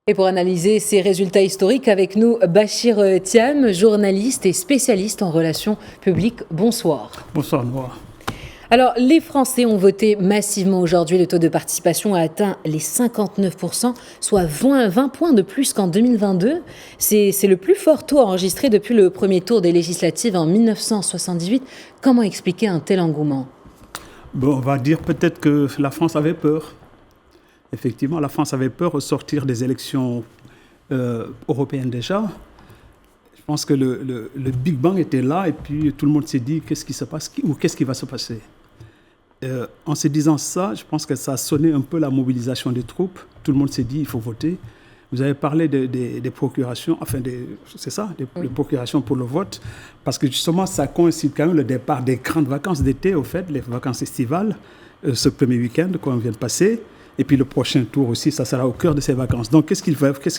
Et pour analyser ces résultats historiques, avec nous, Bachir Thiam, journaliste et spécialiste en relations publiques. Bonsoir. Bonsoir, Noah. Alors, les Français ont voté massivement aujourd'hui. Le taux de participation a atteint les 59%, soit 20 points de plus qu'en 2022. C'est le plus fort taux enregistré depuis le premier tour des législatives en 1978. Comment expliquer un tel engouement ? Bon, on va dire peut-être que la France avait peur. Effectivement, la France avait peur au sortir des élections européennes déjà. Je pense que le Big Bang était là et puis tout le monde s'est dit qu'est-ce qui se passe ou qu'est-ce qui va se passer. En se disant ça, je pense que ça a sonné un peu la mobilisation des troupes. Tout le monde s'est dit il faut voter. Vous avez parlé des procurations, enfin, c'est ça, des procurations pour le vote, parce que justement, ça coïncide quand même le départ des grandes vacances d'été, au fait, les vacances estivales, ce premier week-end qu'on vient de passer. Et puis le prochain tour aussi, ça sera au cœur de ces vacances. Donc, qu'est-ce qu'il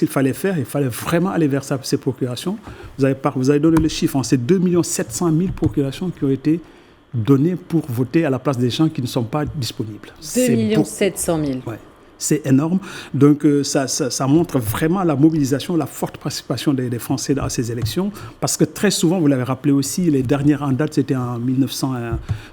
fallait faire ? Il fallait vraiment aller vers ces procurations. Vous avez donné le chiffre, c'est 2 700 000 procurations qui ont été données pour voter à la place des gens qui ne sont pas disponibles. 2 700 000. Ouais. C'est énorme. Donc, ça montre vraiment la mobilisation, la forte participation des Français à ces élections. Parce que très souvent, vous l'avez rappelé aussi, les dernières en date, c'était en 1900.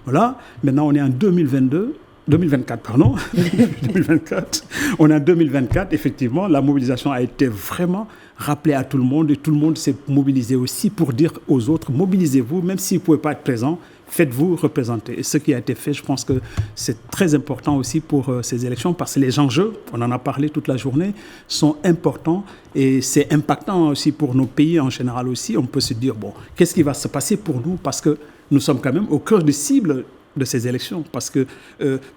Voilà. Maintenant, on est en 2024, pardon. 2024. On est en 2024. Effectivement, la mobilisation a été vraiment rappelée à tout le monde. Et tout le monde s'est mobilisé aussi pour dire aux autres, mobilisez-vous, même si vous ne pouvez pas être présent. Faites-vous représenter. Et ce qui a été fait, je pense que c'est très important aussi pour ces élections parce que les enjeux, on en a parlé toute la journée, sont importants et c'est impactant aussi pour nos pays en général aussi. On peut se dire, bon, qu'est-ce qui va se passer pour nous parce que nous sommes quand même au cœur de cible de ces élections parce que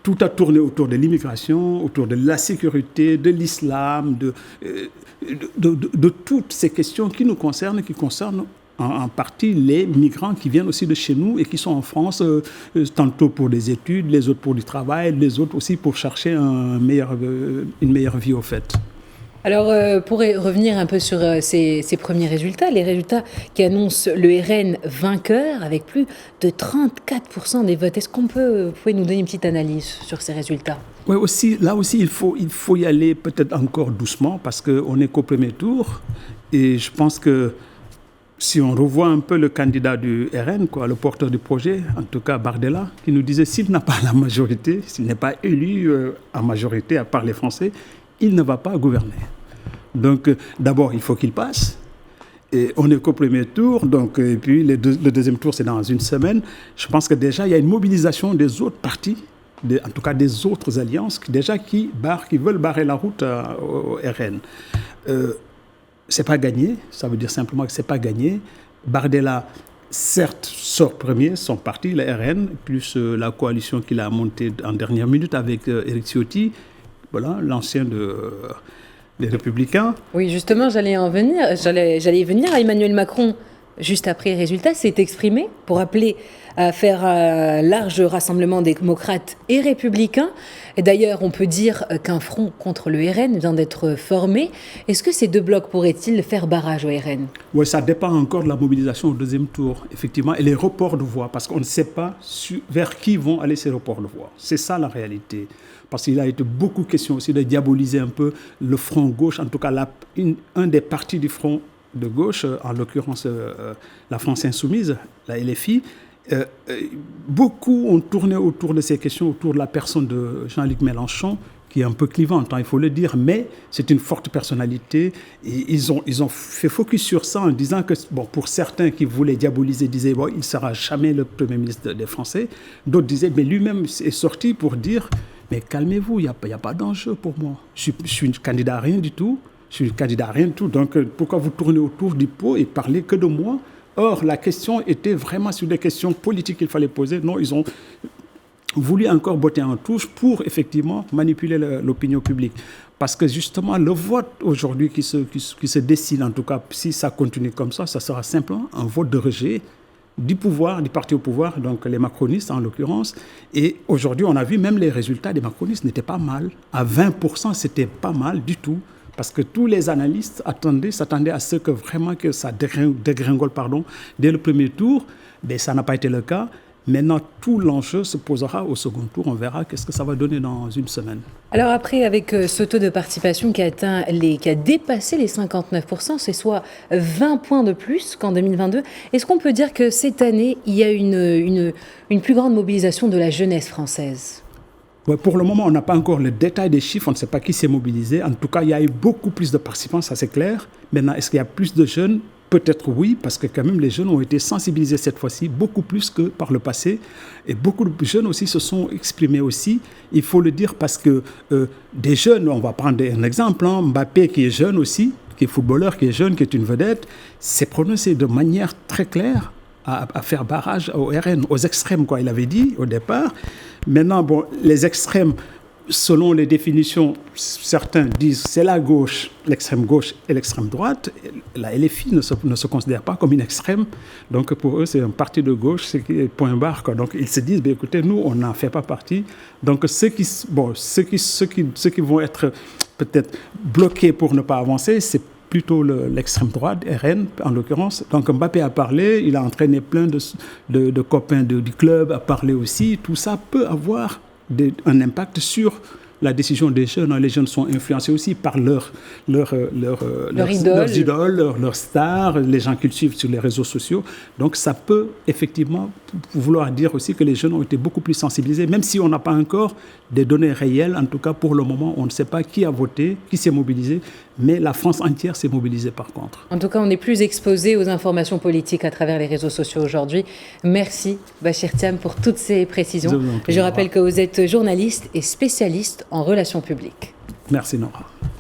tout a tourné autour de l'immigration, autour de la sécurité, de l'islam, de toutes ces questions qui nous concernent, qui concernent en partie les migrants qui viennent aussi de chez nous et qui sont en France, tantôt pour des études, les autres pour du travail, les autres aussi pour chercher une meilleure vie au fait. Alors, pour revenir un peu sur ces premiers résultats, les résultats qui annoncent le RN vainqueur avec plus de 34% des votes. Est-ce vous pouvez nous donner une petite analyse sur ces résultats ? Oui, là aussi, il faut y aller peut-être encore doucement parce qu'on n'est qu'au premier tour et je pense que si on revoit un peu le candidat du RN, le porteur du projet, en tout cas Bardella, qui nous disait s'il n'a pas la majorité, s'il n'est pas élu en majorité par les Français, il ne va pas gouverner. Donc d'abord, il faut qu'il passe. Et on est qu'au premier tour, donc, et puis le deuxième tour, c'est dans une semaine. Je pense que déjà, il y a une mobilisation des autres partis, en tout cas des autres alliances, qui veulent barrer la route au RN. C'est pas gagné, ça veut dire simplement que c'est pas gagné. Bardella, certes, sort premier, son parti, le RN, plus la coalition qu'il a montée en dernière minute avec Éric Ciotti, voilà, l'ancien des Républicains. Oui, justement, j'allais y venir. Emmanuel Macron, juste après les résultats, s'est exprimé pour appeler à faire un large rassemblement démocrates et républicains. Et d'ailleurs, on peut dire qu'un front contre le RN vient d'être formé. Est-ce que ces deux blocs pourraient-ils faire barrage au RN ? Oui, ça dépend encore de la mobilisation au deuxième tour, effectivement, et les reports de voix, parce qu'on ne sait pas vers qui vont aller ces reports de voix. C'est ça la réalité. Parce qu'il a été beaucoup question aussi de diaboliser un peu le front gauche, en tout cas un des partis du front de gauche, en l'occurrence la France Insoumise, la LFI. Beaucoup ont tourné autour de ces questions, autour de la personne de Jean-Luc Mélenchon, qui est un peu clivante, il faut le dire, mais c'est une forte personnalité. Et ils ont fait focus sur ça en disant que, bon, pour certains qui voulaient diaboliser, disaient, bon, il ne sera jamais le Premier ministre des Français. D'autres disaient, mais lui-même est sorti pour dire, mais calmez-vous, il n'y a pas d'enjeu pour moi. Je suis candidat à rien du tout. Donc, pourquoi vous tournez autour du pot et parlez que de moi ? Or, la question était vraiment sur des questions politiques qu'il fallait poser. Non, ils ont voulu encore botter en touche pour, effectivement, manipuler l'opinion publique. Parce que, justement, le vote aujourd'hui qui se dessine, en tout cas, si ça continue comme ça sera simplement un vote de rejet du parti au pouvoir, donc les macronistes en l'occurrence. Et aujourd'hui, on a vu même les résultats des macronistes n'étaient pas mal. À 20%, c'était pas mal du tout. Parce que tous les analystes s'attendaient à ce que vraiment que ça dégringole dès le premier tour. Mais ça n'a pas été le cas. Maintenant, tout l'enjeu se posera au second tour. On verra qu'est-ce que ça va donner dans une semaine. Alors après, avec ce taux de participation qui a dépassé les 59%, c'est soit 20 points de plus qu'en 2022, est-ce qu'on peut dire que cette année, il y a une plus grande mobilisation de la jeunesse française ? Ouais, pour le moment, on n'a pas encore le détail des chiffres, on ne sait pas qui s'est mobilisé. En tout cas, il y a eu beaucoup plus de participants, ça c'est clair. Maintenant, est-ce qu'il y a plus de jeunes ? Peut-être oui, parce que quand même les jeunes ont été sensibilisés cette fois-ci, beaucoup plus que par le passé. Et beaucoup de jeunes aussi se sont exprimés aussi. Il faut le dire parce que des jeunes, on va prendre un exemple, Mbappé qui est jeune aussi, qui est footballeur, qui est jeune, qui est une vedette, s'est prononcé de manière très claire à faire barrage au RN, aux extrêmes, quoi, il avait dit au départ. Maintenant, bon, les extrêmes, selon les définitions, certains disent c'est la gauche, l'extrême gauche et l'extrême droite. La LFI ne se considère pas comme une extrême. Donc pour eux, c'est un parti de gauche, c'est point barre, quoi. Donc ils se disent, écoutez, nous, on n'en fait pas partie. Donc ceux qui vont être peut-être bloqués pour ne pas avancer, c'est plutôt l'extrême droite, RN en l'occurrence. Donc Mbappé a parlé, il a entraîné plein de copains du club, a parlé aussi. Tout ça peut avoir un impact sur la décision des jeunes. Les jeunes sont influencés aussi par leurs idoles, leurs stars, les gens qu'ils suivent sur les réseaux sociaux. Donc ça peut effectivement vouloir dire aussi que les jeunes ont été beaucoup plus sensibilisés, même si on n'a pas encore des données réelles. En tout cas, pour le moment, on ne sait pas qui a voté, qui s'est mobilisé, mais la France entière s'est mobilisée par contre. En tout cas, on est plus exposé aux informations politiques à travers les réseaux sociaux aujourd'hui. Merci Bachir Thiam pour toutes ces précisions. Je rappelle que vous êtes journaliste et spécialiste en relations publiques. Merci Nora.